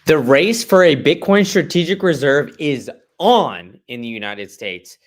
The race for a Bitcoin strategic reserve is on in the United States.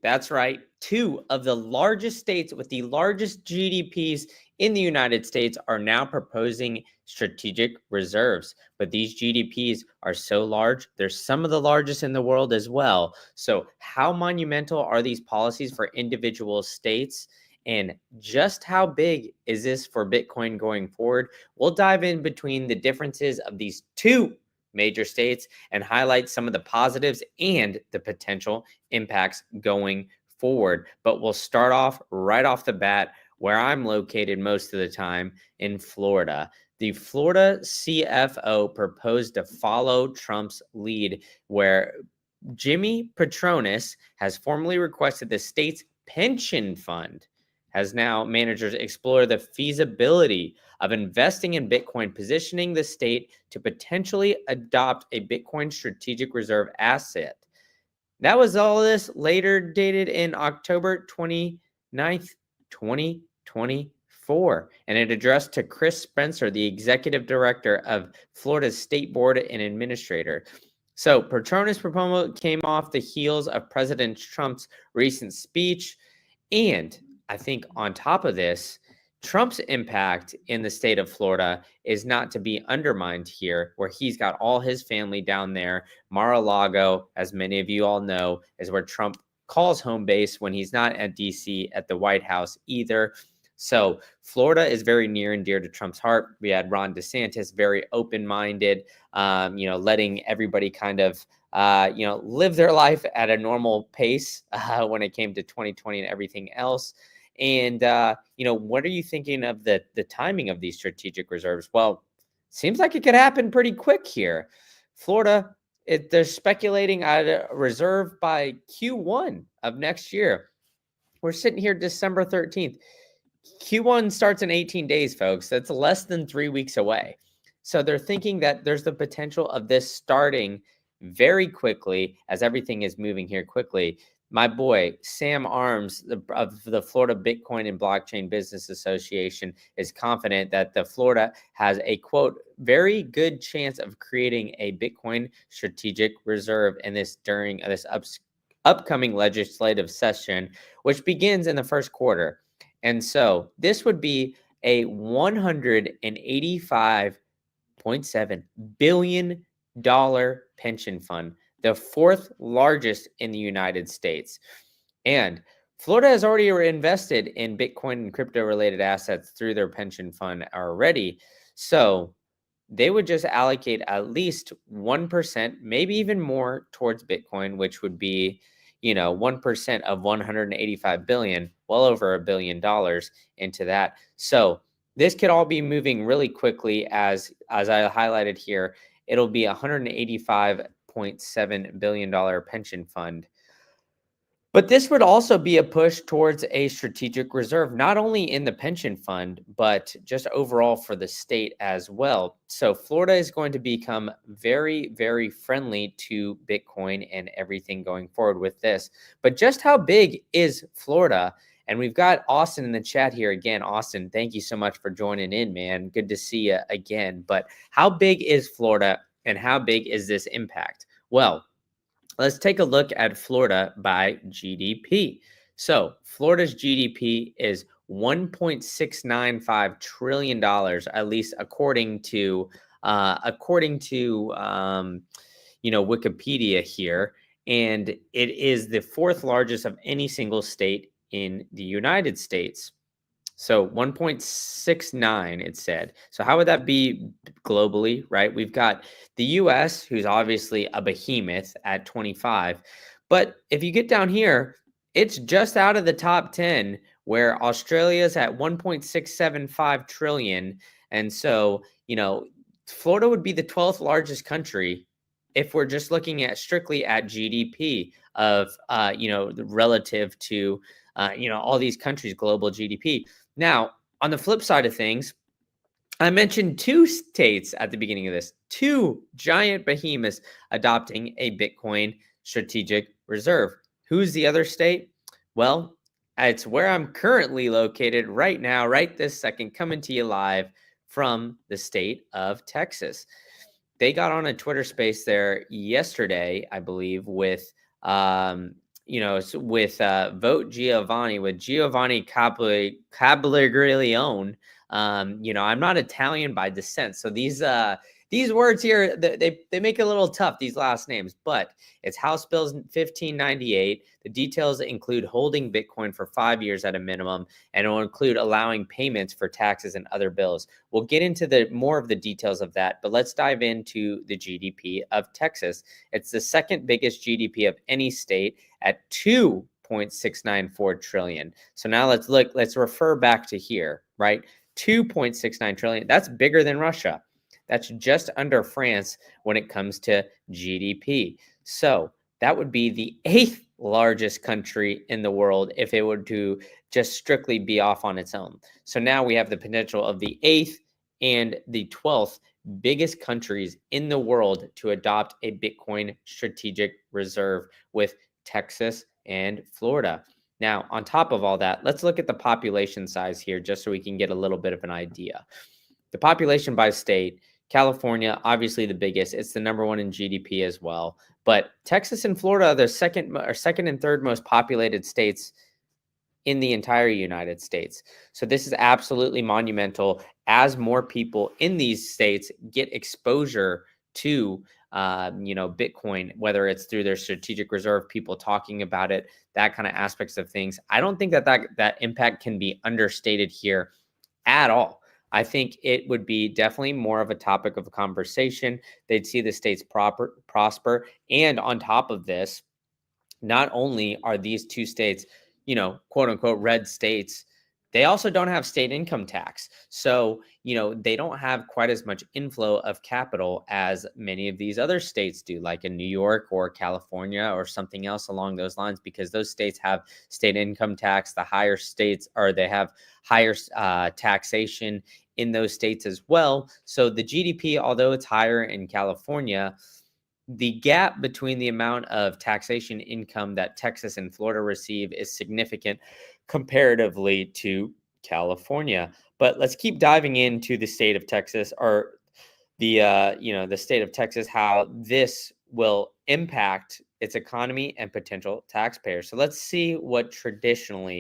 That's right, two of the largest states with the largest GDPs in the United States are now proposing strategic reserves. But these GDPs are so large, they're some of the largest in the world as well. So, how monumental are these policies for individual states? And just how big is this for Bitcoin going forward? We'll dive in between the differences of these two major states and highlight some of the positives and the potential impacts going forward. But we'll start off right off the bat where I'm located most of the time in Florida. The Florida CFO proposed to follow Trump's lead, where Jimmy Patronis has formally requested the state's pension fund has now managers explore the feasibility of investing in Bitcoin, positioning the state to potentially adopt a Bitcoin strategic reserve asset. That was all this later dated in October 29th, 2024. And it addressed to Chris Spencer, the executive director of Florida's State Board and Administrator. So Patronis' proposal came off the heels of President Trump's recent speech. And I think on top of this, Trump's impact in the state of Florida is not to be undermined here, where he's got all his family down there. Mar-a-Lago, as many of you all know, is where Trump calls home base when he's not at DC at the White House either. So Florida is very near and dear to Trump's heart. We had Ron DeSantis, very open-minded, letting everybody kind of live their life at a normal pace when it came to 2020 and everything else. And, what are you thinking of the timing of these strategic reserves? Well, seems like it could happen pretty quick here. Florida, they're speculating at a reserve by Q1 of next year. We're sitting here December 13th. Q1 starts in 18 days, folks. That's less than 3 weeks away. So they're thinking that there's the potential of this starting very quickly as everything is moving here quickly. My boy, Sam Arms of the Florida Bitcoin and Blockchain Business Association is confident that the Florida has a, quote, very good chance of creating a Bitcoin strategic reserve in this during this upcoming legislative session, which begins in the first quarter. And so this would be a $185.7 billion pension fund, the fourth largest in the United States. And Florida has already invested in Bitcoin and crypto related assets through their pension fund already. So they would just allocate at least 1%, maybe even more towards Bitcoin, which would be 1% of 185 billion, well over $1 billion into that. So this could all be moving really quickly as I highlighted here. It'll be $185.7 billion pension fund. But this would also be a push towards a strategic reserve, not only in the pension fund, but just overall for the state as well. So Florida is going to become very, very friendly to Bitcoin and everything going forward with this. But just how big is Florida? And we've got Austin in the chat here again. Austin, thank you so much for joining in, man. Good to see you again. But how big is Florida and how big is this impact? Well, let's take a look at Florida by GDP. So Florida's GDP is $1.695 trillion, at least according to Wikipedia here. And it is the fourth largest of any single state in the United States. So 1.69, it said. So how would that be globally, right? We've got the US, who's obviously a behemoth at 25. But if you get down here, it's just out of the top 10, where Australia's at 1.675 trillion. And so, Florida would be the 12th largest country if we're just looking at strictly at GDP of, relative to, all these countries' global GDP. Now, on the flip side of things, I mentioned two states at the beginning of this, two giant behemoths adopting a Bitcoin strategic reserve. Who's the other state? Well, it's where I'm currently located right now, right this second, coming to you live from the state of Texas. they got on a Twitter space there yesterday, I believe, with with Vote Giovanni, with Giovanni Cabliglione. I'm not Italian by descent, so these words here, they make it a little tough, these last names, but it's House Bill 1598. The details include holding Bitcoin for 5 years at a minimum, and it will include allowing payments for taxes and other bills. We'll get into more of the details of that, but let's dive into the GDP of Texas. It's the second biggest GDP of any state at 2.694 trillion. So now let's refer back to here, right? 2.69 trillion. That's bigger than Russia. That's just under France when it comes to GDP. So that would be the 8th largest country in the world if it were to just strictly be off on its own. So now we have the potential of the 8th and the 12th biggest countries in the world to adopt a Bitcoin strategic reserve, with Texas and Florida. Now, on top of all that, let's look at the population size here just so we can get a little bit of an idea. The population by state, California, obviously the biggest. It's the number one in GDP as well. But Texas and Florida are the second and third most populated states in the entire United States. So this is absolutely monumental as more people in these states get exposure to Bitcoin, whether it's through their strategic reserve, people talking about it, that kind of aspects of things. I don't think that impact can be understated here at all. I think it would be definitely more of a topic of a conversation. They'd see the states prosper. And on top of this, not only are these two states, quote unquote, red states, they also don't have state income tax. So, they don't have quite as much inflow of capital as many of these other states do, like in New York or California or something else along those lines, because those states have state income tax. The higher states, or they have higher taxation in those states as well. So the GDP, although it's higher in California, the gap between the amount of taxation income that Texas and Florida receive is significant comparatively to California. But let's keep diving into the state of Texas, or the state of Texas, how this will impact its economy and potential taxpayers. So let's see what traditional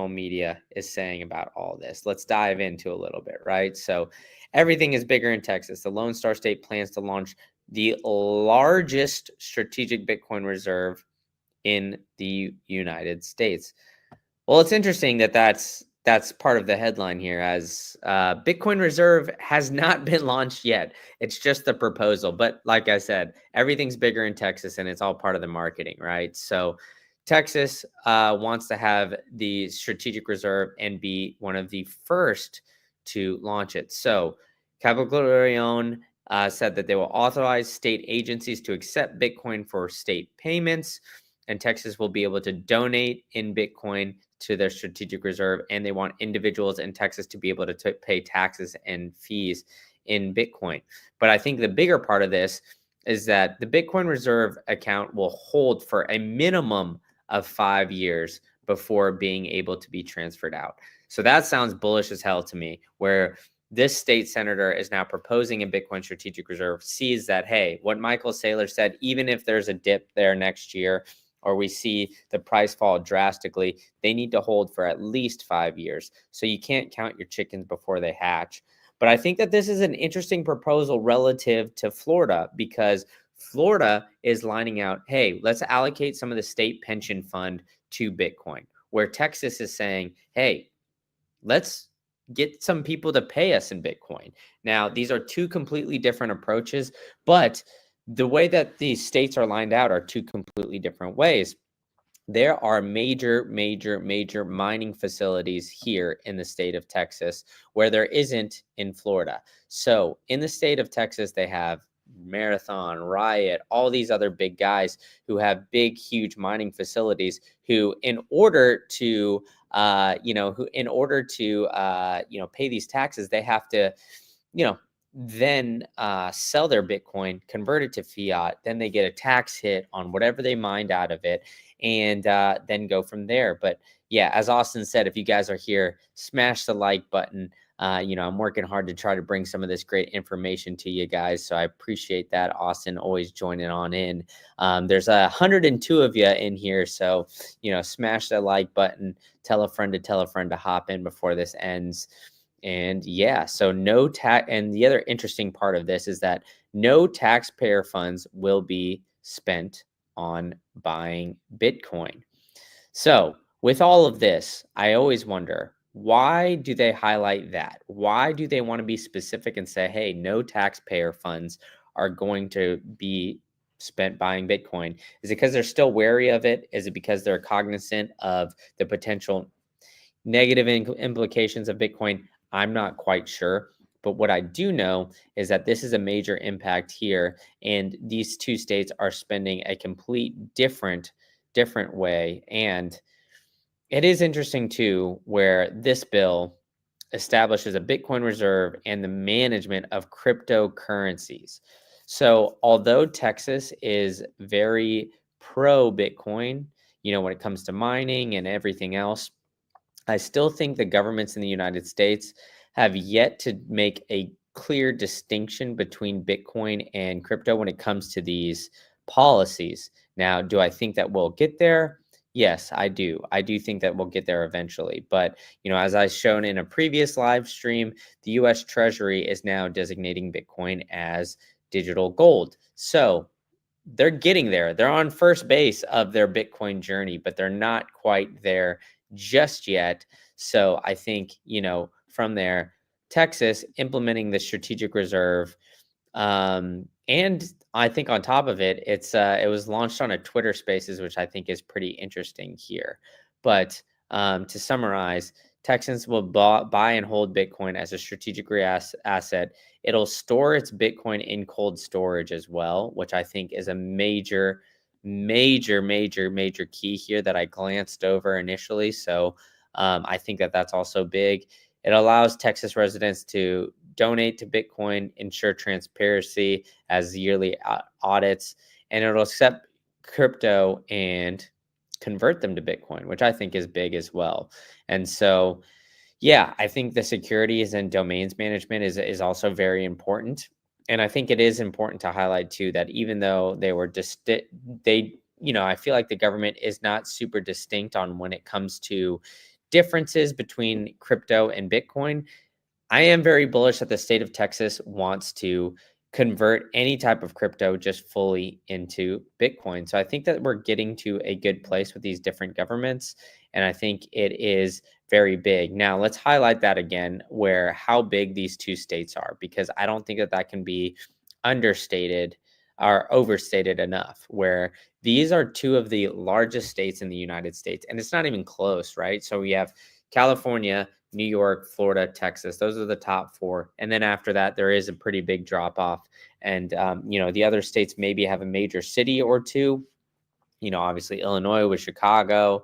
media is saying about all this. Let's dive into a little bit, right? So everything is bigger in Texas. The Lone Star State plans to launch the largest strategic Bitcoin reserve in the United States. Well, it's interesting that that's part of the headline here, as Bitcoin Reserve has not been launched yet. It's just the proposal. But like I said, everything's bigger in Texas, and it's all part of the marketing, right? So Texas wants to have the strategic reserve and be one of the first to launch it. So Capiglione said that they will authorize state agencies to accept Bitcoin for state payments, and Texas will be able to donate in Bitcoin to their strategic reserve, and they want individuals in Texas to be able to pay taxes and fees in Bitcoin. But I think the bigger part of this is that the Bitcoin reserve account will hold for a minimum of 5 years before being able to be transferred out. So that sounds bullish as hell to me, where this state senator is now proposing a Bitcoin strategic reserve, sees that, hey, what Michael Saylor said, even if there's a dip there next year, or we see the price fall drastically, they need to hold for at least 5 years. So you can't count your chickens before they hatch. But I think that this is an interesting proposal relative to Florida, because Florida is lining out, hey, let's allocate some of the state pension fund to Bitcoin, where Texas is saying, hey, let's get some people to pay us in Bitcoin. Now, these are two completely different approaches, but the way that these states are lined out are two completely different ways. There are major mining facilities here in the state of Texas where there isn't in Florida. So in the state of Texas, they have Marathon, Riot, all these other big guys who have big, huge mining facilities, who in order to pay these taxes, they have to, then sell their Bitcoin, convert it to fiat. Then they get a tax hit on whatever they mined out of it, and then go from there. But yeah, as Austin said, if you guys are here, smash the like button. I'm working hard to try to bring some of this great information to you guys. So I appreciate that. Austin always joining on in. There's 102 of you in here. So, smash that like button, tell a friend to hop in before this ends. And yeah, so no tax. And the other interesting part of this is that no taxpayer funds will be spent on buying Bitcoin. So, with all of this, I always wonder, why do they highlight that? Why do they want to be specific and say, hey, no taxpayer funds are going to be spent buying Bitcoin? Is it because they're still wary of it? Is it because they're cognizant of the potential negative implications of Bitcoin? I'm not quite sure. But what I do know is that this is a major impact here. And these two states are spending a complete different way. And it is interesting too, where this bill establishes a Bitcoin reserve and the management of cryptocurrencies. So, although Texas is very pro Bitcoin, when it comes to mining and everything else, I still think the governments in the United States have yet to make a clear distinction between Bitcoin and crypto when it comes to these policies. Now, do I think that we'll get there? Yes, I do. I do think that we'll get there eventually. But, as I shown in a previous live stream, the US Treasury is now designating Bitcoin as digital gold. So, they're getting there. They're on first base of their Bitcoin journey, but they're not quite there just yet. So I think, from there, Texas implementing the strategic reserve. And I think on top of it, it was launched on a Twitter Spaces, which I think is pretty interesting here. But to summarize, Texans will buy and hold Bitcoin as a strategic asset. It'll store its Bitcoin in cold storage as well, which I think is a major key here that I glanced over initially. So I think that that's also big. It allows Texas residents to donate to Bitcoin, ensure transparency as yearly audits, and it'll accept crypto and convert them to Bitcoin, which I think is big as well. And so, yeah, I think the securities and domains management is also very important. And I think it is important to highlight too that even though they were I feel like the government is not super distinct on when it comes to differences between crypto and Bitcoin. I am very bullish that the state of Texas wants to convert any type of crypto just fully into Bitcoin. So I think that we're getting to a good place with these different governments. And I think it is very big. Now, let's highlight that again, where how big these two states are, because I don't think that that can be understated or overstated enough, where these are two of the largest states in the United States. And it's not even close, right? So we have California, New York, Florida, Texas. Those are the top four. And then after that, there is a pretty big drop off. And, the other states maybe have a major city or two. Obviously Illinois with Chicago,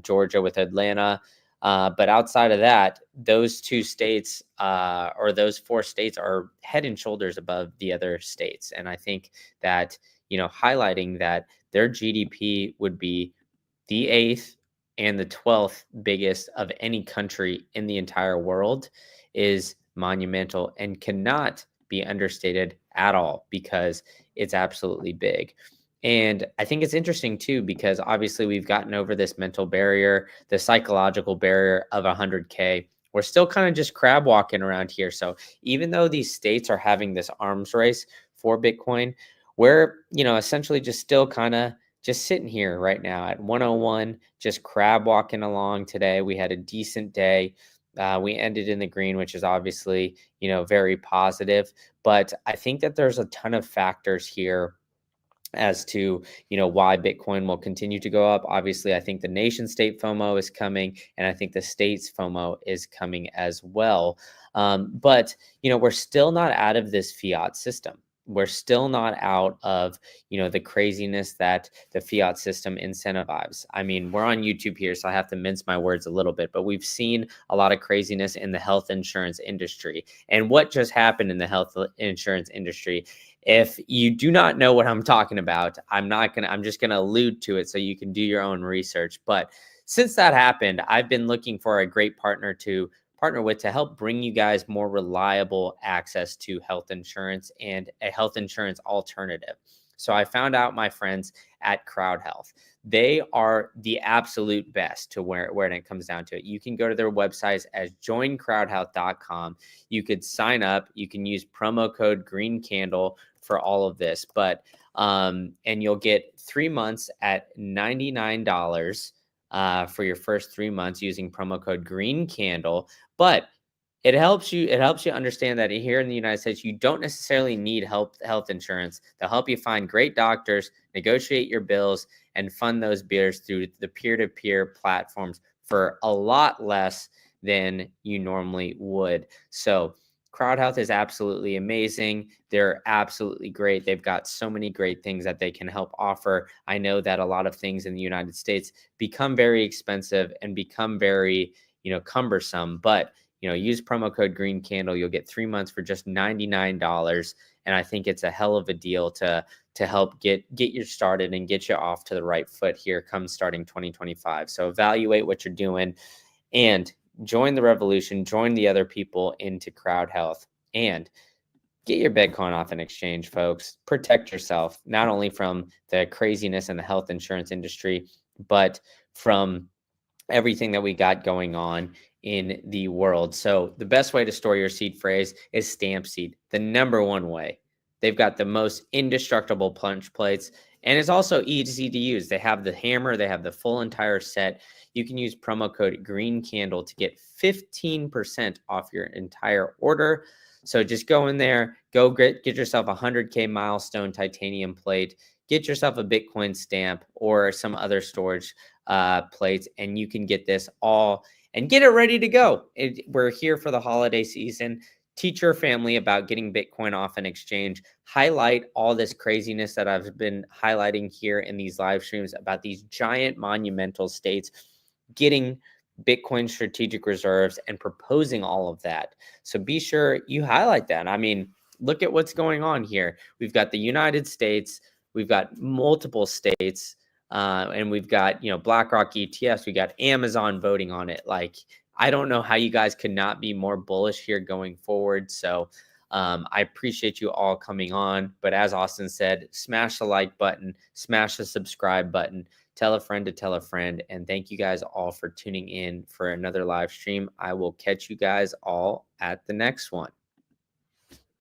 Georgia with Atlanta. But outside of that, those two states or those four states are head and shoulders above the other states. And I think that, highlighting that their GDP would be the eighth and the 12th biggest of any country in the entire world is monumental and cannot be understated at all, because it's absolutely big. And I think it's interesting too, because obviously we've gotten over this mental barrier, the psychological barrier of 100K. We're still kind of just crab walking around here. So even though these states are having this arms race for Bitcoin, we're, essentially just still kind of just sitting here right now at 101, just crab walking along today. We had a decent day. We ended in the green, which is obviously, very positive. But I think that there's a ton of factors here as to why Bitcoin will continue to go up. Obviously, I think the nation state FOMO is coming, and I think the state's FOMO is coming as well. But we're still not out of this fiat system. We're still not out of the craziness that the fiat system incentivizes. I mean, we're on YouTube here, so I have to mince my words a little bit, but we've seen a lot of craziness in the health insurance industry. And what just happened in the health insurance industry? If you do not know what I'm talking about, I'm just going to allude to it so you can do your own research. But since that happened, I've been looking for a great partner to partner with to help bring you guys more reliable access to health insurance and a health insurance alternative. So I found out my friends at Crowd Health. They are the absolute best to where it comes down to it. You can go to their websites as joincrowdhealth.com. You could sign up. You can use promo code Green Candle for all of this, and you'll get 3 months at $99 for your first 3 months using promo code Green Candle. But it helps you understand that here in the United States, you don't necessarily need health insurance. They'll help you find great doctors, negotiate your bills, and fund those bills through the peer-to-peer platforms for a lot less than you normally would. So Crowd Health is absolutely amazing. They're absolutely great. They've got so many great things that they can help offer. I know that a lot of things in the United States become very expensive and become very, cumbersome, but use promo code Green Candle. You'll get 3 months for just $99. And I think it's a hell of a deal to help get you started and get you off to the right foot here come starting 2025. So evaluate what you're doing and join the revolution, join the other people into Crowd Health, and get your Bitcoin off an exchange, folks. Protect yourself, not only from the craziness in the health insurance industry, but from everything that we got going on in the world. So the best way to store your seed phrase is Stamp Seed, the number one way. They've got the most indestructible punch plates, and it's also easy to use. They have the hammer, they have the full entire set. You can use promo code Green Candle to get 15% off your entire order. So just go in there, go get yourself a 100K milestone titanium plate, get yourself a Bitcoin stamp or some other storage plates, and you can get this all and get it ready to go. We're here for the holiday season. Teach your family about getting Bitcoin off an exchange. Highlight all this craziness that I've been highlighting here in these live streams about these giant monumental states getting Bitcoin strategic reserves and proposing all of that. So be sure you highlight that. I mean, look at what's going on here. We've got the United States, we've got multiple states, and we've got, BlackRock ETFs, we got Amazon voting on it. Like, I don't know how you guys could not be more bullish here going forward. So I appreciate you all coming on. But as Austin said, smash the like button, smash the subscribe button, tell a friend to tell a friend. And thank you guys all for tuning in for another live stream. I will catch you guys all at the next one.